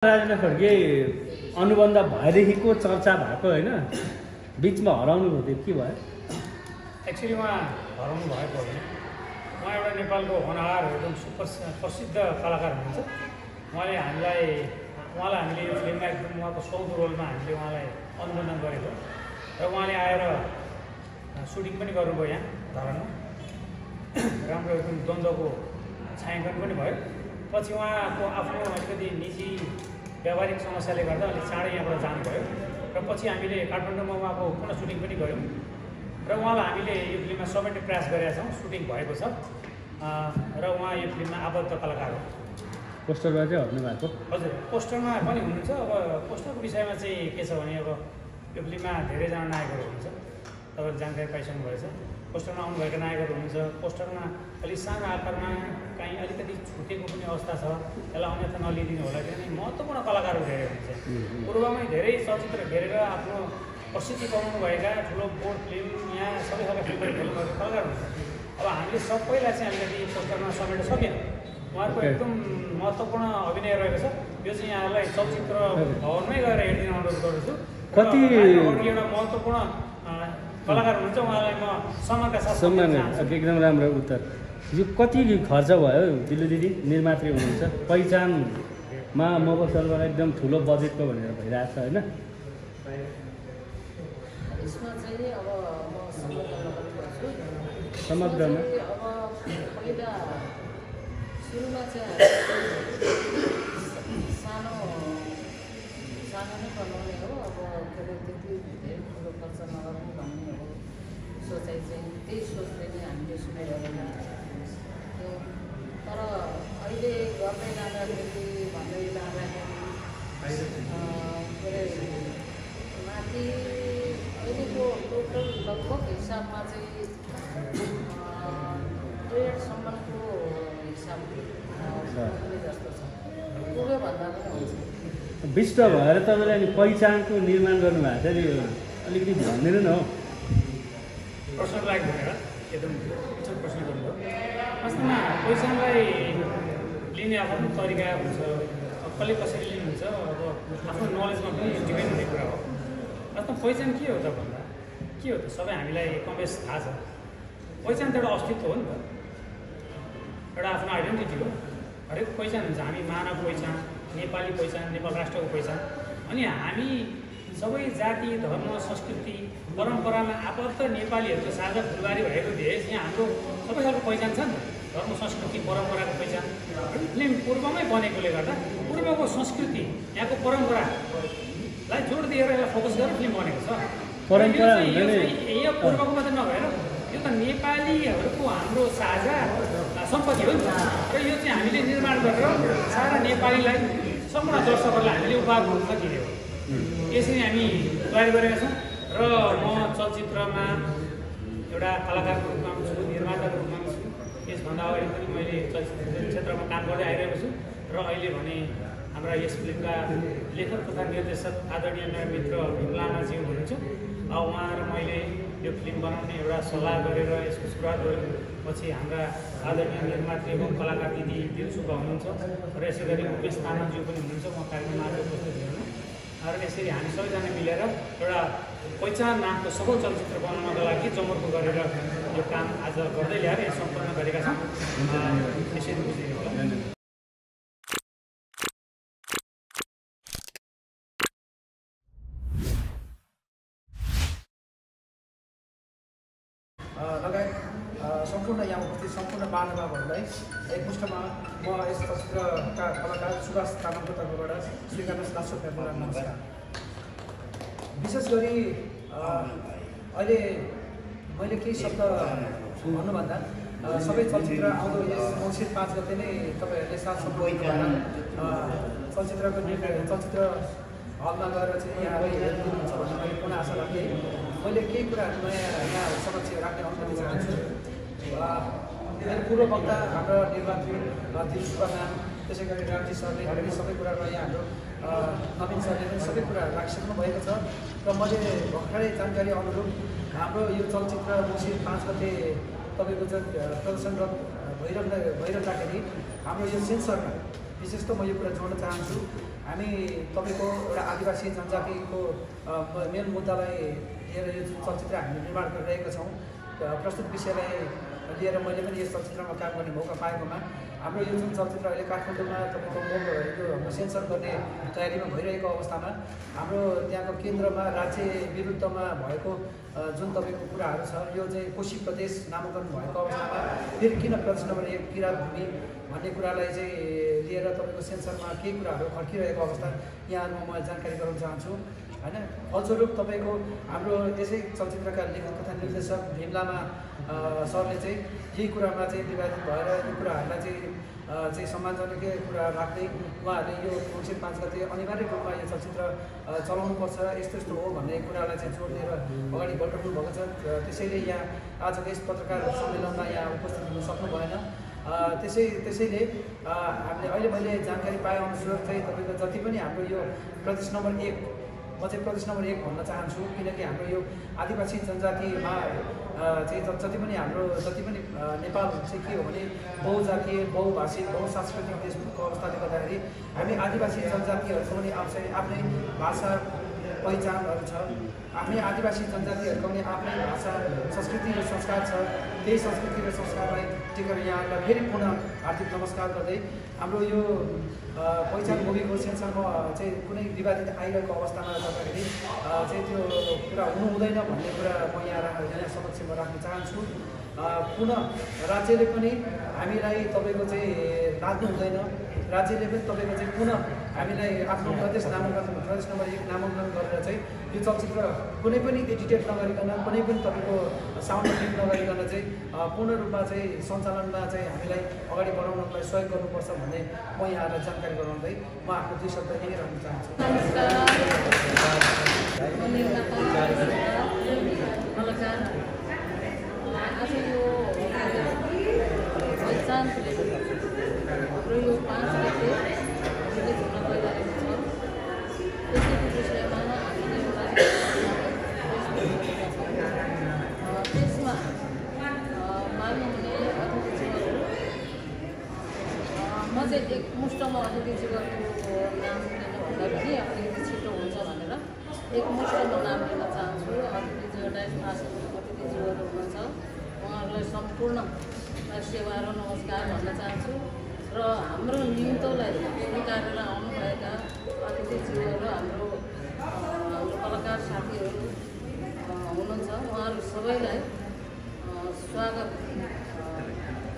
राजेन्द्र खड्गे अनुबन्ध भएदेखिको चर्चा भएको होइन, बिचमा हराउनु भयो, के भयो? एक्चुअली उहाँ हराउनु भएको होइन। उहाँ एउटा नेपालको होनहार एकदम प्रसिद्ध कलाकार हुनुहुन्छ। उहाँलाई हामीले यो फिल्ममा एकदम उहाँको सौदो रोलमा हामीले उहाँलाई अनुमोदन गरेको र उहाँले आएर सुटिङ पनि गर्नुभयो यहाँ धरानमा। राम्रो एकदम द्वन्द्वको छायाङ्कन पनि भयो। पछि उहाँको आफ्नो अलिकति निजी व्यावहारिक समस्याले गर्दा अलिक चाँडै यहाँबाट जानुभयो र पछि हामीले काठमाडौँमा उहाँको पुनः सुटिङ पनि गऱ्यौँ र उहाँलाई हामीले यो फिल्ममा समेट्ने प्रयास गरेका छौँ। सुटिङ भएको छ र उहाँ यो फिल्ममा आबद्ध कलाकार हो। पोस्टरमा चाहिँ हट्नु भएको? हजुर, पोस्टरमा पनि हुनुहुन्छ। अब पोस्टरको विषयमा चाहिँ के छ भने अब यो फिल्ममा धेरैजना नायकहरू हुनुहुन्छ, तपाईँले जानकारी पाइसक्नु भएछ। पोस्टरमा आउनुभएका नायकहरू हुनुहुन्छ। पोस्टरमा अलिक सानो आकारमा कहीँ अलिकति छुटेको पनि अवस्था छ, यसलाई अन्यथा नलिदिनु होला, किनभने महत्त्वपूर्ण कलाकारहरू धेरै हुनुहुन्छ। पूर्वमै धेरै चलचित्र घेरेर आफ्नो प्रसिद्धि कमाउनुभएका ठुलो बोर्ड फिल्म यहाँ सबै खालका फिल्महरू खेल्नुभएको कलाकार हुनुहुन्छ। अब हामीले सबैलाई चाहिँ अलिकति पोस्टरमा समेट्न सकेन। उहाँहरूको एकदम महत्त्वपूर्ण अभिनय रहेको छ। यो चाहिँ यहाँलाई चलचित्र भवनमै गएर हेरिदिन अनुरोध गर्दछु। कति एउटा महत्त्वपूर्ण कलाकार हुनुहुन्छ, उहाँलाई म सम्मानका साथ सम्मान। एकदम राम्रो उत्तर। यो कति खर्च भयो दिल्ली दिदी? निर्मात्री हुनुहुन्छ, पहिचानमा मफसलबाट एकदम ठुलो बजेटको भनेर भइरहेको छ होइन? यसमा चाहिँ अब म समग्रमा अब पहिला सुरुमा चाहिँ सानो नै बनाउने हो। अब त्यति धेरै ठुलो खर्च नगर्नु भन्ने हो सोचाइ चाहिँ। त्यही सोचले नै हामीले सुरु गरेका थियौँ। तर अहिले गर्दै जाँदाखेरि भन्दै जाँदाखेरि माथि अहिलेको टोटल लगभग हिसाबमा चाहिँ 1.5सम्मको हिसाब जस्तो छ। पुग्यो भन्दा पनि हुन्छ। विष्ट भएर तपाईँले अनि पहिचानको निर्माण गर्नुभएको छ नि, अलिकति भनिदिनु न हौ। प्रश्न लायक भनेर एकदम उचित प्रश्न गर्नुभयो। वास्तवमा पहिचानलाई लिने आफ्नो तरिका हुन्छ, कसले कसरी लिनुहुन्छ, अब आफ्नो नलेजमा पनि डिपेन्ड हुने कुरा हो। वास्तवमा पहिचान के हो त भन्दा के हो त सबै हामीलाई कमबेस थाहा छ। पहिचान त एउटा अस्तित्व हो नि त, एउटा आफ्नो आइडेन्टिटी हो। हरेक पहिचान हुन्छ। हामी मानव पहिचान, नेपाली पहिचान, नेपाल राष्ट्रको पहिचान, अनि हामी सबै जाति धर्म संस्कृति परम्परामा आबद्ध नेपालीहरूको साझा फुलबारी भएको देश। यहाँ हाम्रो सबै खालको पहिचान छ नि त, धर्म संस्कृति परम्पराको पहिचान। फिल्म पूर्वमै बनेकोले गर्दा पूर्वको संस्कृति यहाँको परम्परालाई जोड दिएर यसलाई फोकस गरेर फिल्म बनेको छ। परम्परा यो पूर्वको मात्रै नभएर यो त नेपालीहरूको हाम्रो साझा सम्पत्ति हो नि त। र यो चाहिँ हामीले निर्माण गरेर सारा नेपालीलाई सम्पूर्ण दर्शकहरूलाई हामीले उपहारको रूपमा दिने हो। यसरी हामी तयारी गरेका छौँ र म चलचित्रमा एउटा कलाकारको रूपमा पनि छु, निर्माताको रूपमा पनि छु। यसभन्दा अगाडि पनि मैले चलचित्र क्षेत्रमा काम गर्दै आइरहेको छु र अहिले भने हाम्रा यस फिल्मका लेखक तथा निर्देशक आदरणीय मेरा मित्र भीम लामाज्यू हुनुहुन्छ। उहाँ र मैले यो फिल्म बनाउने एउटा सल्लाह गरेर यसको सुरुवात गऱ्यौँ। पछि हाम्रा आदरणीय निर्मात्री एवं कलाकार दिदी दिलसुब्बा हुनुहुन्छ र यसै गरी उमेश तामाङज्यू पनि हुनुहुन्छ। म कार्यक्रममा आज उपस्थित हुनुहुन्न र यसरी हामी सबैजना मिलेर एउटा पहिचान नामको सफल चलचित्र बनाउनको लागि जमर्को गरेर यो काम आज गर्दै ल्याएर यहाँ सम्पन्न गरेका छौँ। यसरी बुझिदिनु होला। लगायत सम्पूर्ण यहाँ उपस्थित सम्पूर्ण महानुभावहरूलाई एकमुष्टमा म यस चलचित्रका कलाकार सुभाष तामाङको तर्फबाट स्वीकार दासोका नमस्कार। विशेष गरी अहिले मैले केही शब्द भन्नुभन्दा सबै चलचित्र आउँदो यस मङ्सिर 5 गते नै तपाईँहरूले साथ सम्पर्क भएर चलचित्र हलमा गएर चाहिँ यहाँ हेरिदिनुहुन्छ भन्ने मैले पुनः आशा राखेँ। मैले केही कुराहरू नयाँ यहाँ समक्ष राख्ने अनुमति चाहन्छु। मेरो पूर्व वक्ता हाम्रो निर्मात्री दिलसुब्बा नाम, त्यसै गरी रामजी सरले पनि सबै कुरामा यहाँ हाम्रो नवीन सरले पनि सबै कुराहरू राखिसक्नु भएको छ र मैले भर्खरै जानकारी अनुरूप हाम्रो यो चलचित्र मङ्सिर 5 गते तपाईँको जुन प्रदर्शन भइरहँदाखेरि हाम्रो यो सेन्सरमा विशेष त म यो कुरा जोड्न चाहन्छु। हामी तपाईँको एउटा आदिवासी जनजातिको मेन मुद्दालाई लिएर यो जुन चलचित्र हामीले निर्माण गरिरहेका छौँ प्रस्तुत विषयलाई लिएर मैले पनि यस चलचित्रमा काम गर्ने मौका पाएकोमा हाम्रो यो जुन चलचित्र अहिले काठमाडौँमा तपाईँको यो सेन्सर गर्ने तयारीमा भइरहेको अवस्थामा हाम्रो त्यहाँको केन्द्रमा राज्य विरुद्धमा भएको जुन तपाईँको कुराहरू छ यो चाहिँ कोशी प्रदेश नामाकरण भएको अवस्थामा फेरि किन प्रदेश नम्बर 1 किराँत भूमि भन्ने कुरालाई चाहिँ लिएर तपाईँको सेन्सरमा केही कुराहरू खड्किरहेको अवस्था यहाँहरूमा म जानकारी गराउन चाहन्छु होइन। फलस्वरूप तपाईँको हाम्रो यसै चलचित्रका लेखक तथा निर्देशक भीम लामा सरले चाहिँ यही कुरामा चाहिँ विवादित भएर यी कुराहरूलाई चाहिँ सम्मानजनक कुरा राख्दै उहाँहरूले यो मङ्सिर 5 गते अनिवार्य रूपमा यो चलचित्र चलाउनुपर्छ यस्तो यस्तो हो भन्ने कुरालाई चाहिँ जोड दिएर अगाडि बढाउनु भएको छ। त्यसैले यहाँ आजको यस पत्रकार सम्मेलनमा यहाँ उपस्थित हुन सक्नु भएन। त्यसैले हामीले अहिले मैले जानकारी पाएअनुसार चाहिँ तपाईँको जति पनि हाम्रो यो प्रदेश नम्बर 1 म चाहिँ प्रदेश नम्बर 1 भन्न चाहन्छु किनकि हाम्रो यो आदिवासी जनजातिमा चाहिँ जति पनि हाम्रो जति पनि नेपाल चाहिँ के हो भने बहुजातीय बहुभाषिक बहुसांस्कृतिक देशको अवस्थाले गर्दाखेरि हामी आदिवासी जनजातिहरूको पनि आफ्नै भाषा पहिचानहरू छ। हामी आदिवासी जनजातिहरूको पनि आफ्नै भाषा संस्कृति र संस्कार छ। त्यही संस्कृति र संस्कारलाई टेकेर यहाँहरूलाई फेरि पुनः हार्दिक नमस्कार गर्दै हाम्रो यो पहिचान मुभीको सेन्सरमा चाहिँ कुनै विवादित आइरहेको अवस्थामा गर्दाखेरि चाहिँ त्यो कुरा हुनु हुँदैन भन्ने कुरा म यहाँ समक्षमा राख्न चाहन्छु। पुनः राज्यले पनि हामीलाई तपाईँको चाहिँ लाग्नु हुँदैन। राज्यले पनि तपाईँको चाहिँ पुनः हामीलाई आफ्नो प्रदेश नम्बर 1 नामाङ्कन गरेर चाहिँ यो चलचित्र कुनै पनि एडिटेड नगरिकन कुनै पनि तपाईँको साउन्ड एडिट नगरिकन चाहिँ पूर्ण रूपमा चाहिँ सञ्चालनमा चाहिँ हामीलाई अगाडि बढाउनलाई सहयोग गर्नुपर्छ भन्ने म यहाँलाई जानकारी गराउँदै म आफ्नो 2 शब्द यही राख्न चाहन्छु। आज यो पहिचान हाम्रो यो 5 गते रिलिज हुन गइरहेको छ। त्यसैको विषयमा हामीले एउटा त्यसमा मान्नुहुने अतिथिज्यूहरू म चाहिँ एकमुष्टमा अतिथिज्यूहरूको नाम लिन भन्दा पनि अलिकति छिटो हुन्छ भनेर एकमुष्टमा नाम लिन चाहन्छु। अतिथिज्यूहरूलाई अतिथिज्यूहरू हुनुहुन्छ उहाँहरूलाई सम्पूर्ण सेवा र नमस्कार भन्न चाहन्छु र हाम्रो निम्तोलाई स्वीकारेर आउनुभएका अतिथिज्यूहरू हाम्रो कलाकार साथीहरू हुनुहुन्छ उहाँहरू सबैलाई स्वागत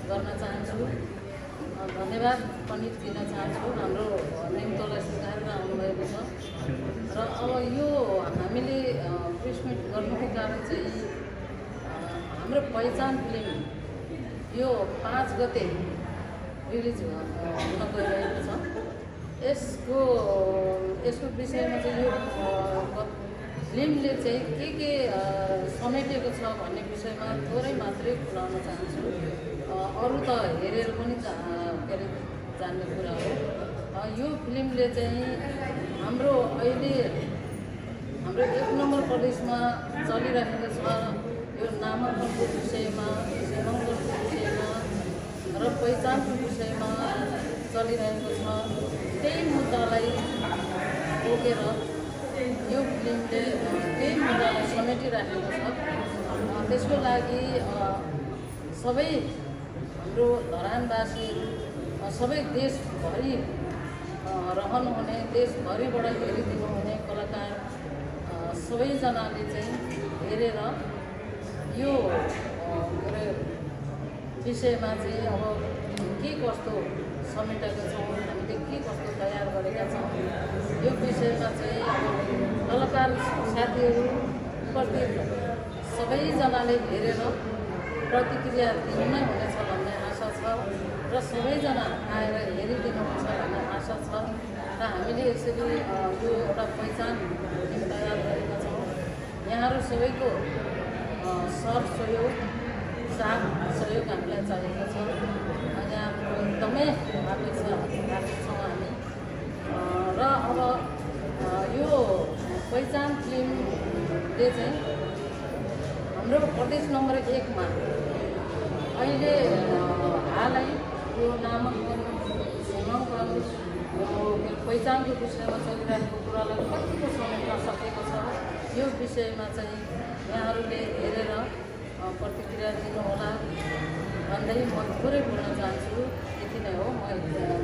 गर्न चाहन्छु। धन्यवाद पनि दिन चाहन्छु हाम्रो निम्तोलाई स्वीकारेर आउनुभएको छ। र अब यो हामीले प्रेस मिट गर्नुको कारण चाहिँ हाम्रो पहिचान फिल्म यो 5 गते रिलिज हुन गइरहेको छ। यसको विषयमा चाहिँ यो फिल्मले चाहिँ के समेटेको छ भन्ने विषयमा थोरै मात्रै खुलाउन चाहन्छु। अरू त हेरेर पनि के अरे जान्ने कुरा हो। यो फिल्मले चाहिँ हाम्रो अहिले हाम्रो 1 नम्बर प्रदेशमा चलिरहेको छ यो नामाङ्कनको विषयमा सेवाङ्कनको विषयमा र पहिचानको विषयमा चलिरहेको छ। त्यही मुद्दालाई बोकेर यो फिल्मले त्यही मुद्दालाई समेटिराखेको छ। त्यसको लागि सबै हाम्रो धरानवासीहरू सबै देशभरि रहनुहुने देशभरिबाट हेरिदिनुहुने कलाकार सबैजनाले चाहिँ हेरेर यो विषयमा चाहिँ अब के कस्तो समेटेका छौँ हामीले के कस्तो तयार गरेका छौँ यो विषयमा चाहिँ अब कलाकार साथीहरू प्रति सबैजनाले हेरेर प्रतिक्रिया दिनु नै हुनेछ भन्ने आशा छ र सबैजना आएर हेरिदिनुहुन्छ भन्ने आशा छ। र हामीले यसरी यो एउटा पहिचान तयार गरेका छौँ। यहाँहरू सबैको सर सहयोग साथ सहयोग हामीलाई चाहिएको छ। यहाँको एकदमै अपेक्षा राखेको छौँ हामी। र अब यो पहिचान फिल्मले चाहिँ हाम्रो प्रदेश नम्बर 1 मा अहिले हालै यो नामाङ्कन मेरो पहिचानको विषयमा चलिरहेको कुरालाई कतिको समेट्न सकेको छ यो विषयमा चाहिँ यहाँहरूले हेरेर प्रतिक्रिया दिनुहोला भन्दै म थोरै बोल्न चाहन्छु। यति नै हो, म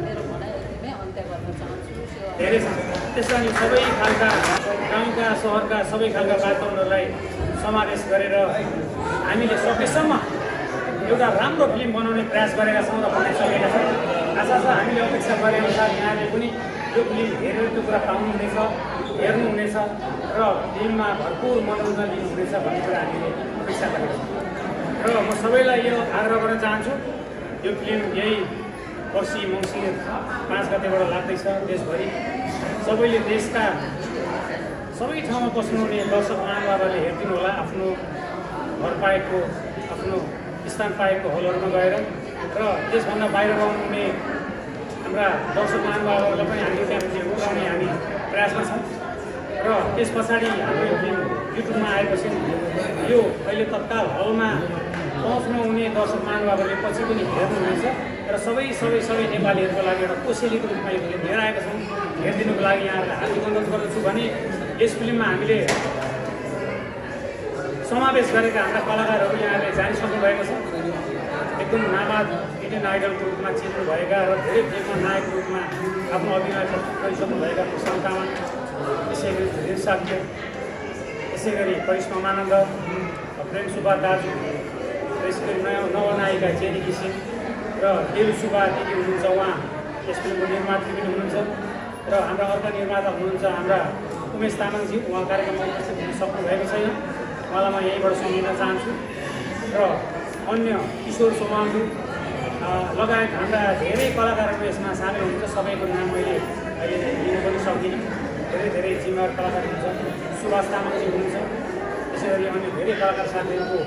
मेरो भनाइ यतिमै अन्त्य गर्न चाहन्छु। धेरै छ त्यसमा नि सबै खालका गाउँका सहरका सबै खालका वातावरणहरूलाई समावेश गरेर हामीले सकेसम्म एउटा राम्रो फिल्म बनाउने प्रयास गरेका छौँ र बनाइसकेका छौँ। आशा छ हामीले अपेक्षा गरे अनुसार यहाँले पनि यो फिल्म हेरेर त्यो कुरा पाउनुहुनेछ, हेर्नुहुनेछ र फिल्ममा भरपुर मनोरञ्जन लिनुहुनेछ भन्ने कुरा हामीले अपेक्षा गरेका छौँ। र म सबैलाई यो आग्रह गर्न चाहन्छु, यो फिल्म यही पर्सि मङ्सिर 5 गतेबाट लाग्दैछ देशभरि। सबैले देशका सबै ठाउँमा बस्नुहुने दर्शक महानुभावहरूले हेरिदिनु होला। आफ्नो घर पाएको, आफ्नो स्थान पाएको हलहरूमा गएर र त्यसभन्दा बाहिर रहनुहुने हाम्रा दर्शक महानुभावहरूलाई पनि हामीले त्यहाँ उठाउने हामी प्रयासमा छौँ। र त्यस पछाडि हाम्रो यो फिल्म युट्युबमा आएपछि यो अहिले तत्काल हलमा पहुँच नहुने दर्शक महानुभावहरूले पछि पनि हेर्नुहुनेछ र सबै नेपालीहरूको लागि एउटा कोसेलीको रूपमा यो फिल्म लिएर आएका छौँ। हेरिदिनुको लागि यहाँहरूलाई हार्दिक अनुरोध गर्दछु भने यस फिल्ममा हामीले समावेश गरेका हाम्रा कलाकारहरू यहाँले जानिसक्नु भएको छ। एकदम नाबाद इन्डियन आइडलको रूपमा चिन्नुभएका र धेरै फिल्ममा नायकको रूपमा आफ्नो अभिनय गरिसक्नुभएका कुशल तामाङ, यसै गरी धीर साक्य, यसै गरी करिश्मा मानन्द, प्रेम सुब्बा दाजु, यसै गरी नयाँ नवनायिका जेनी किसिम र देव सुब्बा दिदी हुनुहुन्छ। उहाँ यस फिल्मको निर्मात्री पनि हुनुहुन्छ र हाम्रा अर्का निर्माता हुनुहुन्छ हाम्रा उमेश तामाङजी। उहाँ कार्यक्रममा उपस्थित हुन सक्नुभएको छैन, उहाँलाई म यहीँबाट सम्झिन चाहन्छु। र अन्य किशोर सोमाङजी लगायत हाम्रा धेरै कलाकारहरू यसमा सामेल हुनुहुन्छ। सबैको नाम मैले अहिले लिन पनि सक्दिनँ। धेरै जिम्मेवार कलाकार हुनुहुन्छ। सुभाष तामाङजी हुनुहुन्छ। त्यसै गरी अन्य धेरै कलाकार साथीहरूको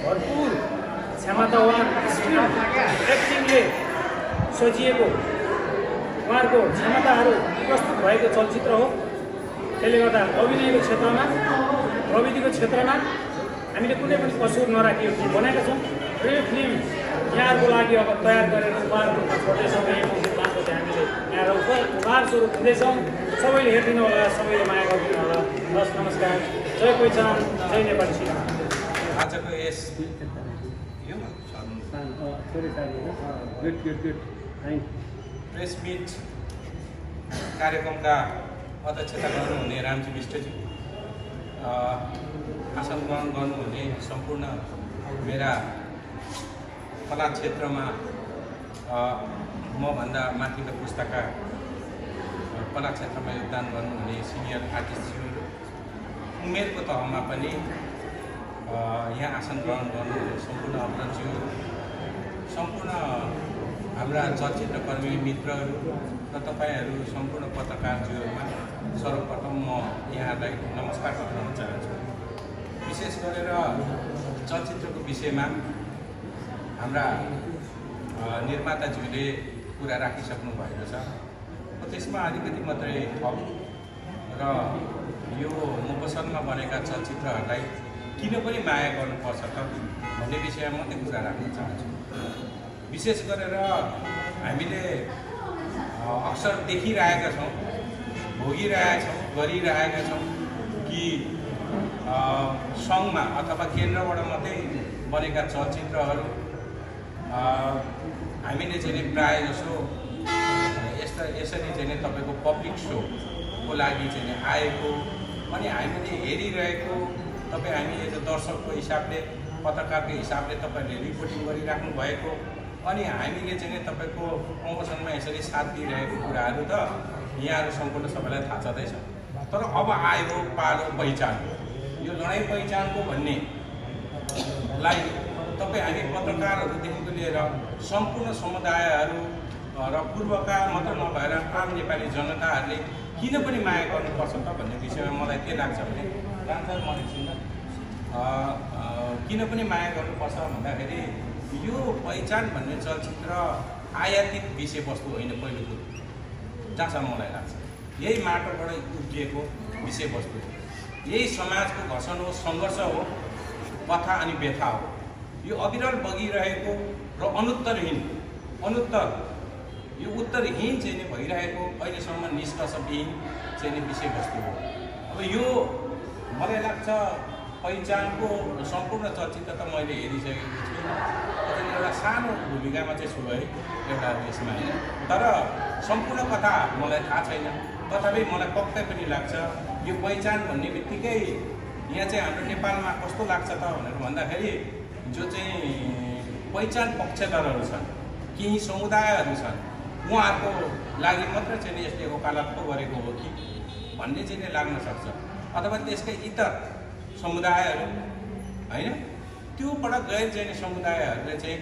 भरपुर क्षमतावान एक्टिङले सजिएको उहाँहरूको क्षमताहरू प्रस्तुत भएको चलचित्र हो। त्यसले गर्दा अभिनयको क्षेत्रमा, प्रविधिको क्षेत्रमा हामीले कुनै पनि कसुर नराखी यो फिल्म बनाएका छौँ र यो फिल्म यहाँहरूको लागि अब तयार गरेर उपहारको रूपमा छोड्दैछौँ। यही मौसम 5 गते हामीले यहाँहरू उपहार स्वरूप दिँदैछौँ। सबैले हेरिदिनु होला, सबैले माया गरिदिनु होला। हस्, नमस्कार। जय पहिचान, जय नेपाली सिनेमा। आजको यस प्रेस मिट कार्यक्रमका अध्यक्षता गर्नुहुने रामजी विष्टजी, आसन ग्रहण गर्नुहुने सम्पूर्ण मेरा कला क्षेत्रमा मभन्दा माथिल्लो पुस्ताका कला क्षेत्रमा योगदान गर्नुहुने सिनियर आर्टिस्टज्यूहरू, उमेरको तहमा पनि यहाँ आसन ग्रहण गर्नुहुने सम्पूर्ण अग्रजहरू, सम्पूर्ण हाम्रा चलचित्रकर्मी मित्रहरू र तपाईँहरू सम्पूर्ण पत्रकारज्यूहरूमा सर्वप्रथम म यहाँहरूलाई नमस्कार गर्न चाहन्छु। विशेष गरेर चलचित्रको विषयमा हाम्रा निर्माताज्यूले कुरा राखिसक्नु भएको छ। त्यसमा अलिकति मात्रै थप र यो मुफस्सलमा बनेका चलचित्रहरूलाई किन पनि माया गर्नुपर्छ त भन्ने विषयमा मात्रै कुरा राख्न चाहन्छु। विशेष गरेर हामीले अक्सर देखिरहेका छौँ, भोगिरहेका छौँ, गरिरहेका छौँ कि सङ्घमा अथवा केन्द्रबाट मात्रै बनेका चलचित्रहरू हामीले चाहिँ प्रायः जसो यसरी चाहिँ तपाईँको पब्लिक सोको लागि चाहिँ आएको अनि हामीले हेरिरहेको, तपाईँ हामी एज अ दर्शकको हिसाबले, पत्रकारको हिसाबले तपाईँहरूले रिपोर्टिङ गरिराख्नु भएको अनि हामीले चाहिँ तपाईँको प्रमोसनमा यसरी साथ दिइरहेको कुराहरू त यहाँहरू सम्पूर्ण सबैलाई थाहा छँदैछ। तर अब आयो पालो पहिचान, यो लडाइँ पहिचानको भन्नेलाई तपाईँ हामी पत्रकारहरूदेखिको लिएर सम्पूर्ण समुदायहरू र पूर्वका मात्र नभएर आम नेपाली जनताहरूले किन पनि माया गर्नुपर्छ त भन्ने विषयमा मलाई के लाग्छ भने किन पनि माया गर्नुपर्छ भन्दाखेरि यो पहिचान भन्ने चलचित्र आयातित विषयवस्तु होइन। पहिलो कुरो जहाँसम्म मलाई लाग्छ यही माटोबाट उब्जिएको विषयवस्तु हो। यही समाजको घर्षण हो, सङ्घर्ष हो, कथा अनि व्यथा हो। यो अविरल बगिरहेको र अनुत्तरहीन यो उत्तरहीन चाहिँ नि भइरहेको अहिलेसम्म निष्कर्षविहीन चाहिँ नि विषयवस्तु हो। अब यो मलाई लाग्छ पहिचानको सम्पूर्ण चलचित्र त मैले हेरिसकेको छु, तर एउटा सानो भूमिकामा चाहिँ छु है एउटा यसमा होइन, तर सम्पूर्ण कथा मलाई थाहा छैन। तथापि मलाई पक्कै पनि लाग्छ यो पहिचान भन्ने बित्तिकै यहाँ चाहिँ हाम्रो नेपालमा कस्तो लाग्छ त भनेर भन्दाखेरि जो चाहिँ पहिचान पक्षधरहरू छन्, केही समुदायहरू छन्, उहाँहरूको लागि मात्र चाहिँ यसले वकालत पो गरेको हो कि भन्ने चाहिँ लाग्न सक्छ। अथवा त्यसकै इतर समुदायहरू होइन, त्योबाट गैर चाहिँ समुदायहरूले चाहिँ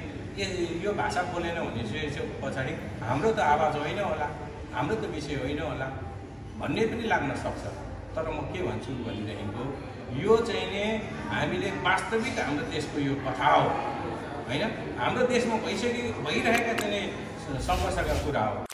यो भाषा बोलेन भने चाहिँ पछाडि हाम्रो त आवाज होइन होला, हाम्रो त विषय होइन होला भन्ने पनि लाग्न सक्छ। तर म के भन्छु भनेदेखिको यो चाहिँ नि हामीले वास्तविक हाम्रो देशको यो कथा हो होइन, हाम्रो देशमा भइरहेका चाहिँ सङ्घर्षका कुरा हो।